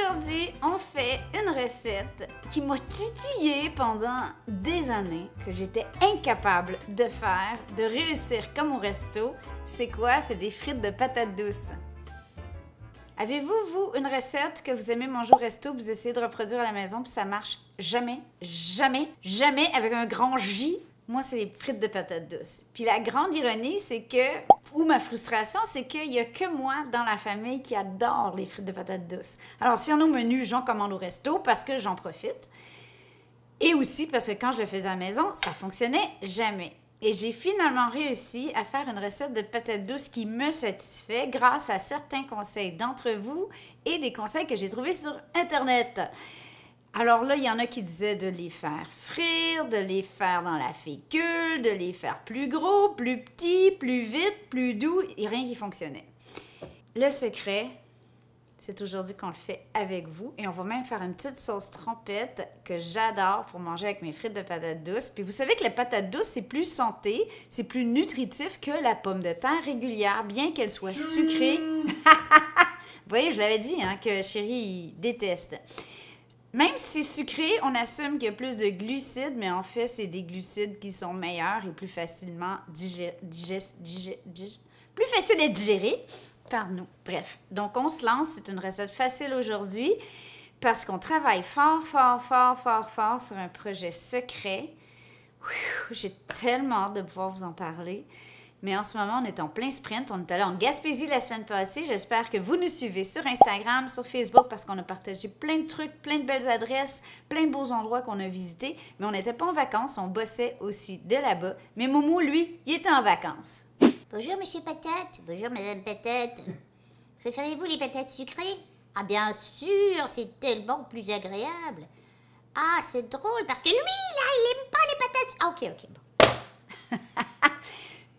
Aujourd'hui, on fait une recette qui m'a titillée pendant des années, que j'étais incapable de faire, de réussir comme au resto. C'est quoi? C'est des frites de patates douces. Avez-vous, vous, une recette que vous aimez manger au resto, que vous essayez de reproduire à la maison, puis ça marche jamais, jamais, jamais avec un grand J? Moi, c'est les frites de patates douces. Puis la grande ironie, c'est que, ou ma frustration, c'est qu'il n'y a que moi dans la famille qui adore les frites de patates douces. Alors, s'il y en a au menu, j'en commande au resto parce que j'en profite. Et aussi parce que quand je le faisais à la maison, ça fonctionnait jamais. Et j'ai finalement réussi à faire une recette de patates douces qui me satisfait grâce à certains conseils d'entre vous et des conseils que j'ai trouvés sur Internet. Alors là, il y en a qui disaient de les faire frire, de les faire dans la fécule, de les faire plus gros, plus petits, plus vite, plus doux, et rien qui fonctionnait. Le secret, c'est aujourd'hui qu'on le fait avec vous, et on va même faire une petite sauce trempette que j'adore pour manger avec mes frites de patates douces. Puis vous savez que la patate douce, c'est plus santé, c'est plus nutritif que la pomme de terre régulière, bien qu'elle soit sucrée. Vous voyez, je l'avais dit, hein, que chérie il déteste. Même si sucré, on assume qu'il y a plus de glucides, mais en fait, c'est des glucides qui sont meilleurs et plus facilement plus faciles à digérer par nous. Bref, donc on se lance. C'est une recette facile aujourd'hui parce qu'on travaille fort sur un projet secret. J'ai tellement hâte de pouvoir vous en parler. Mais en ce moment, on est en plein sprint. On est allé en Gaspésie la semaine passée. J'espère que vous nous suivez sur Instagram, sur Facebook, parce qu'on a partagé plein de trucs, plein de belles adresses, plein de beaux endroits qu'on a visités. Mais on n'était pas en vacances, on bossait aussi de là-bas. Mais Momo, lui, il était en vacances. Bonjour, monsieur Patate. Bonjour, madame Patate. Préférez-vous les patates sucrées? Ah, bien sûr, c'est tellement plus agréable. Ah, c'est drôle, parce que lui, là, il aime pas les patates... Ah, ok, bon.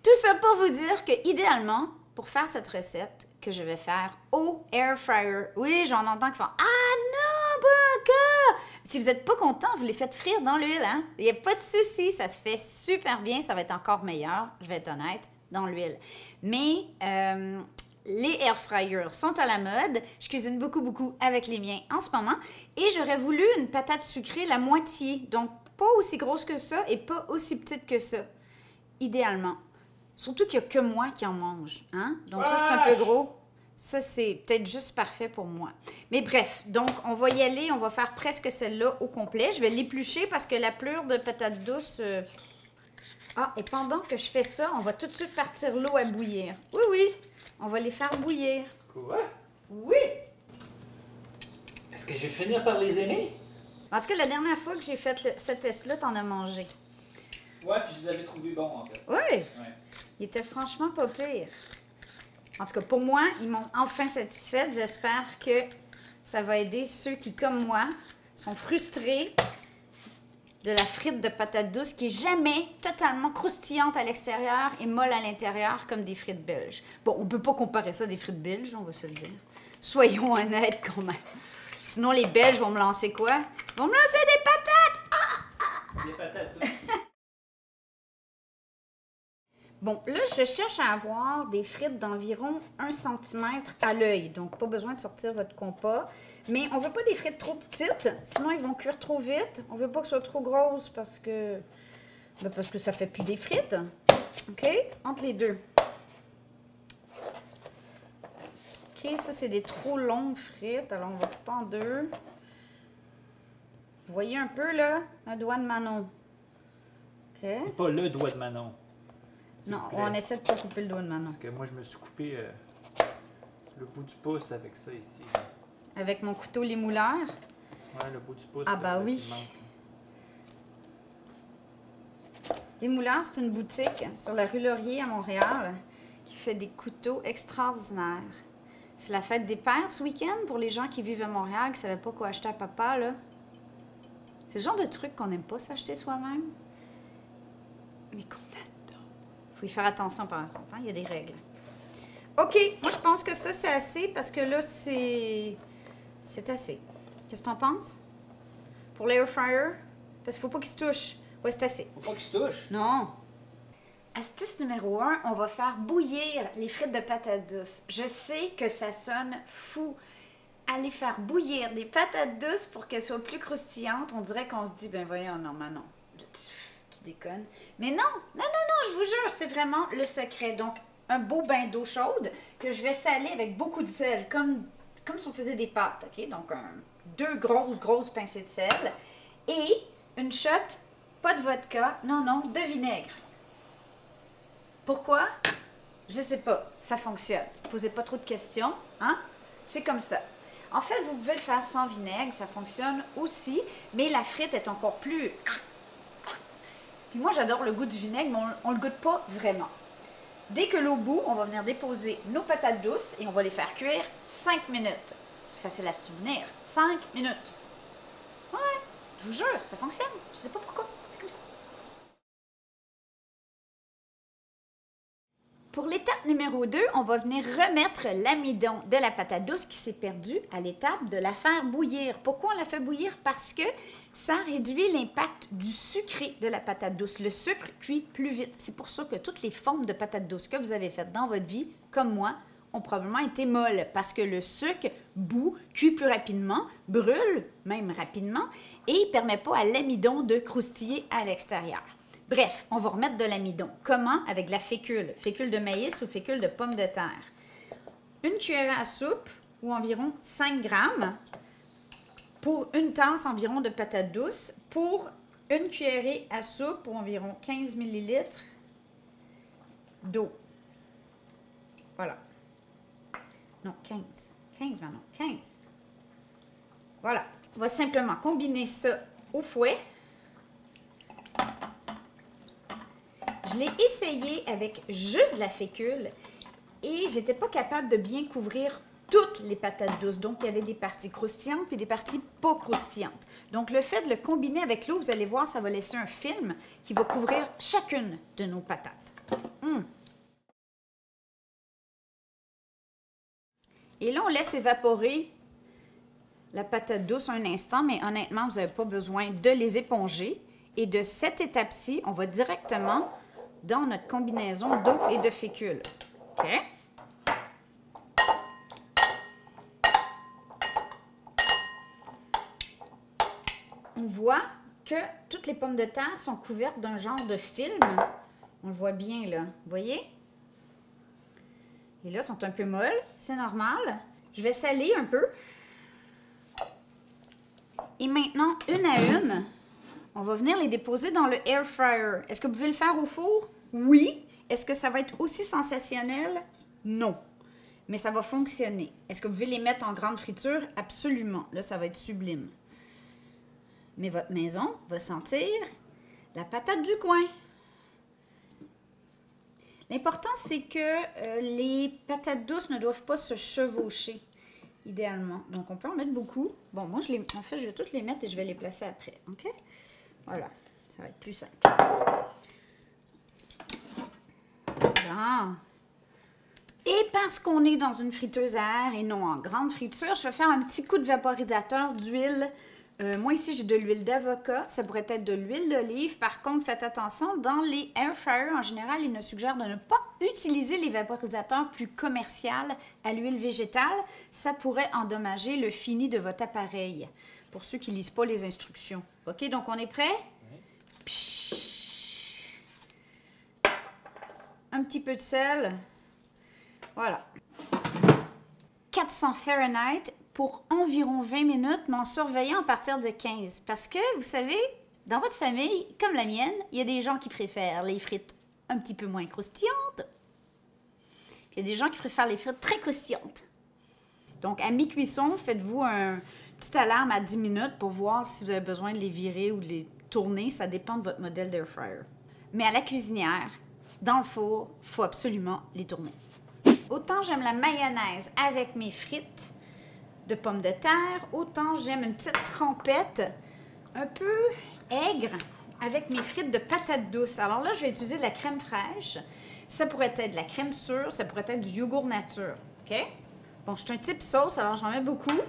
Tout ça pour vous dire que, idéalement, pour faire cette recette que je vais faire au air fryer, oui, j'en entends qui font « Ah non, pas encore! » Si vous n'êtes pas content, vous les faites frire dans l'huile, hein? Il n'y a pas de souci, ça se fait super bien, ça va être encore meilleur, je vais être honnête, dans l'huile. Mais les air fryers sont à la mode, je cuisine beaucoup avec les miens en ce moment, et j'aurais voulu une patate sucrée la moitié, donc pas aussi grosse que ça et pas aussi petite que ça, idéalement. Surtout qu'il n'y a que moi qui en mange, hein? Donc ça, c'est un peu gros. Ça, c'est peut-être juste parfait pour moi. Mais bref, donc on va y aller, on va faire presque celle-là au complet. Je vais l'éplucher parce que la pleure de patate douce... Ah, et pendant que je fais ça, on va tout de suite partir l'eau à bouillir. Oui, on va les faire bouillir. Quoi? Oui! Est-ce que je vais finir par les aimer? En tout cas, la dernière fois que j'ai fait ce test-là, t'en as mangé. Ouais, puis je les avais trouvés bons, en fait. Oui! Ouais. Il était franchement pas pire. En tout cas, pour moi, ils m'ont enfin satisfaite. J'espère que ça va aider ceux qui, comme moi, sont frustrés de la frite de patate douce qui est jamais totalement croustillante à l'extérieur et molle à l'intérieur comme des frites belges. Bon, on peut pas comparer ça à des frites belges, on va se le dire. Soyons honnêtes quand même. Sinon, les Belges vont me lancer quoi? Ils vont me lancer des patates! Des patates douces. Bon, là, je cherche à avoir des frites d'environ 1 cm à l'œil. Donc, pas besoin de sortir votre compas. Mais on veut pas des frites trop petites, sinon ils vont cuire trop vite. On veut pas que ce soit trop grosse parce que ça fait plus des frites. OK? Entre les deux. OK, ça, c'est des trop longues frites. Alors, on va couper en deux. Vous voyez un peu, là? Un doigt de Manon. OK? Pas le doigt de Manon. Non, on essaie de pas couper le doigt de Manon. Parce que moi, je me suis coupé le bout du pouce avec ça ici. Avec mon couteau lémouleur. Ouais, le bout du pouce. Ah, bah oui. Lémouleur, c'est une boutique sur la rue Laurier à Montréal qui fait des couteaux extraordinaires. C'est la fête des pères ce week-end pour les gens qui vivent à Montréal, qui ne savaient pas quoi acheter à papa, là. C'est le genre de truc qu'on n'aime pas s'acheter soi-même, mais qu'on adore. Il faut y faire attention par exemple, hein? Il y a des règles. OK, moi je pense que ça c'est assez parce que là c'est assez. Qu'est-ce que t'en penses? Pour l'air fryer? Parce qu'il faut pas qu'il se touche. Ouais, c'est assez. Faut pas qu'il se touche. Non. Astuce numéro 1, on va faire bouillir les frites de patates douces. Je sais que ça sonne fou. aller faire bouillir des patates douces pour qu'elles soient plus croustillantes, on dirait qu'on se dit, ben voyons, non, mais non, tu déconnes. Mais non, non, non, non, je vous jure, c'est vraiment le secret. Donc, un beau bain d'eau chaude que je vais saler avec beaucoup de sel, comme si on faisait des pâtes, OK? Donc, deux grosses pincées de sel et une shot, pas de vodka, non, non, de vinaigre. Pourquoi? Je sais pas, ça fonctionne. Posez pas trop de questions, hein? C'est comme ça. En fait, vous pouvez le faire sans vinaigre, ça fonctionne aussi, mais la frite est encore plus... Puis moi, j'adore le goût du vinaigre, mais on le goûte pas vraiment. Dès que l'eau bout, on va venir déposer nos patates douces et on va les faire cuire 5 minutes. C'est facile à se souvenir. 5 minutes. Ouais, je vous jure, ça fonctionne. Je sais pas pourquoi, c'est comme ça. Pour l'étape numéro 2, on va venir remettre l'amidon de la patate douce qui s'est perdu à l'étape de la faire bouillir. Pourquoi on la fait bouillir? Parce que ça réduit l'impact du sucré de la patate douce. Le sucre cuit plus vite. C'est pour ça que toutes les formes de patates douces que vous avez faites dans votre vie, comme moi, ont probablement été molles parce que le sucre bout, cuit plus rapidement, brûle même rapidement et il ne permet pas à l'amidon de croustiller à l'extérieur. Bref, on va remettre de l'amidon. Comment? Avec de la fécule. Fécule de maïs ou fécule de pomme de terre. Une cuillère à soupe ou environ 5 grammes pour une tasse environ de patates douces. Pour une cuillerée à soupe ou environ 15 ml d'eau. Voilà. Non, 15. 15 maintenant. 15. Voilà. On va simplement combiner ça au fouet. Je l'ai essayé avec juste de la fécule et j'étais pas capable de bien couvrir toutes les patates douces. Donc, il y avait des parties croustillantes puis des parties pas croustillantes. Donc, le fait de le combiner avec l'eau, vous allez voir, ça va laisser un film qui va couvrir chacune de nos patates. Et là, on laisse évaporer la patate douce un instant, mais honnêtement, vous n'avez pas besoin de les éponger. Et de cette étape-ci, on va directement dans notre combinaison d'eau et de fécule. OK? On voit que toutes les pommes de terre sont couvertes d'un genre de film. On le voit bien, là. Vous voyez? Et là, elles sont un peu molles. C'est normal. Je vais saler un peu. Et maintenant, une à une, on va venir les déposer dans le air fryer. Est-ce que vous pouvez le faire au four? Oui. Est-ce que ça va être aussi sensationnel? Non. Mais ça va fonctionner. Est-ce que vous pouvez les mettre en grande friture? Absolument. Là, ça va être sublime. Mais votre maison va sentir la patate du coin. L'important, c'est que les patates douces ne doivent pas se chevaucher, idéalement. Donc, on peut en mettre beaucoup. Bon, moi, en fait, je vais toutes les mettre et je vais les placer après. OK? Voilà. Ça va être plus simple. Bon. Et parce qu'on est dans une friteuse à air et non en grande friture, je vais faire un petit coup de vaporisateur d'huile. Moi, ici, j'ai de l'huile d'avocat. Ça pourrait être de l'huile d'olive. Par contre, faites attention, dans les air fryers, en général, ils nous suggèrent de ne pas utiliser les vaporisateurs plus commerciaux à l'huile végétale. Ça pourrait endommager le fini de votre appareil. Pour ceux qui ne lisent pas les instructions. OK, donc on est prêt? Oui. Un petit peu de sel. Voilà. 400 Fahrenheit pour environ 20 minutes, mais en surveillant à partir de 15. Parce que, vous savez, dans votre famille, comme la mienne, il y a des gens qui préfèrent les frites un petit peu moins croustillantes. Puis il y a des gens qui préfèrent les frites très croustillantes. Donc, à mi-cuisson, faites-vous un petite alarme à 10 minutes pour voir si vous avez besoin de les virer ou de les tourner. Ça dépend de votre modèle d'air fryer. Mais à la cuisinière, dans le four, il faut absolument les tourner. Autant j'aime la mayonnaise avec mes frites de pommes de terre, autant j'aime une petite trempette un peu aigre avec mes frites de patates douces. Alors là, je vais utiliser de la crème fraîche. Ça pourrait être de la crème sûre, ça pourrait être du yogourt nature. OK? Bon, je suis un type sauce, alors j'en mets beaucoup.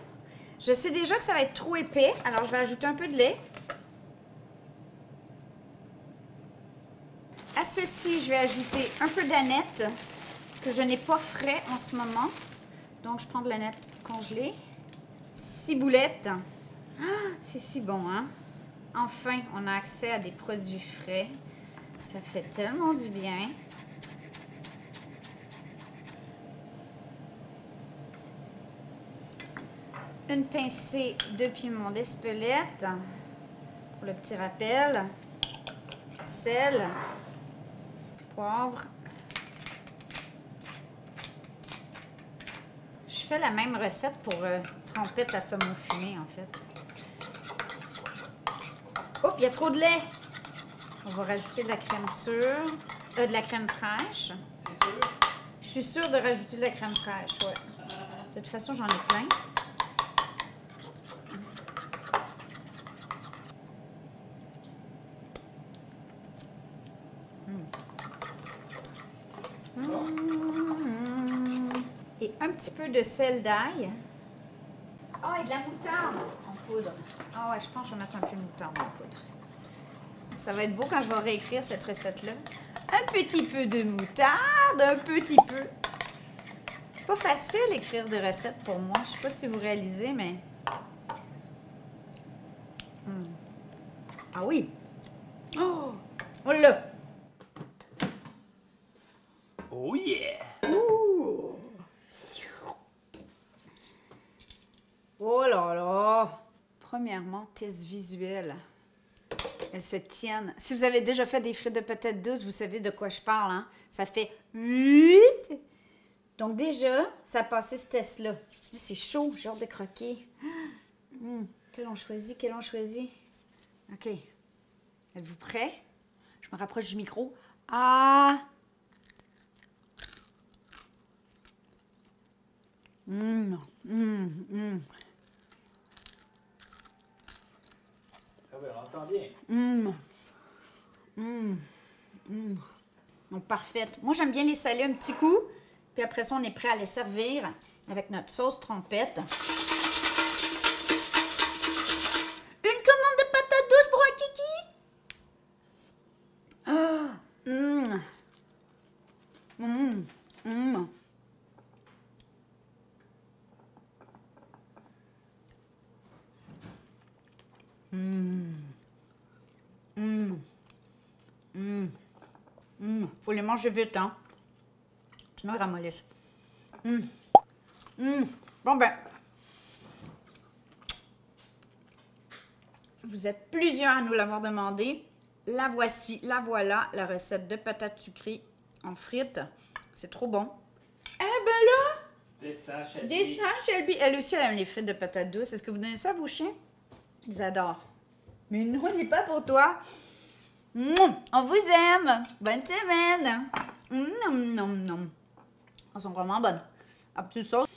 Je sais déjà que ça va être trop épais, alors je vais ajouter un peu de lait. À ceci, je vais ajouter un peu d'aneth que je n'ai pas frais en ce moment. Donc, je prends de l'aneth congelée. ciboulette. Ah, c'est si bon, hein? Enfin, on a accès à des produits frais. Ça fait tellement du bien. Une pincée de piment d'Espelette pour le petit rappel. Sel, poivre. Je fais la même recette pour trompette à saumon fumé, en fait. Oh, il y a trop de lait! On va rajouter de la crème sûre, de la crème fraîche. C'est sûr? Je suis sûre de rajouter de la crème fraîche, ouais. De toute façon, j'en ai plein. Et un petit peu de sel d'ail. Ah, et de la moutarde en poudre. Ah ouais, je pense que je vais mettre un peu de moutarde en poudre. Ça va être beau quand je vais réécrire cette recette-là. Un petit peu de moutarde, un petit peu. C'est pas facile d'écrire des recettes pour moi. Je sais pas si vous réalisez, mais... Ah oui! Oh! Oh là! Oh yeah! Ouh. Oh là là! Premièrement, test visuel. Elles se tiennent. Si vous avez déjà fait des frites de patates douces, vous savez de quoi je parle, hein? Ça fait 8. Donc déjà, ça a passé ce test-là. C'est chaud, j'ai hâte de croquer. Quel on choisit, quel on choisit? OK. Êtes-vous prêts? Je me rapproche du micro. Ah! Ah ben, on entend bien. Donc, parfaite. Moi, j'aime bien les saler un petit coup. Puis après ça, on est prêt à les servir avec notre sauce trompette. Une commande de patates douces pour un kiki? Ah! Faut les manger vite, hein? Sinon, ils ramollissent. Bon, ben. Vous êtes plusieurs à nous l'avoir demandé. La voici, la voilà, la recette de patates sucrées en frites. C'est trop bon. Eh ben là! Descends, Shelby. Descends, Shelby. Elle aussi, elle aime les frites de patates douces. Est-ce que vous donnez ça à vos chiens? Ils adorent. Mais non, c'est pas pour toi. On vous aime. Bonne semaine. Elles sont vraiment bonnes. Ah, plus sauce.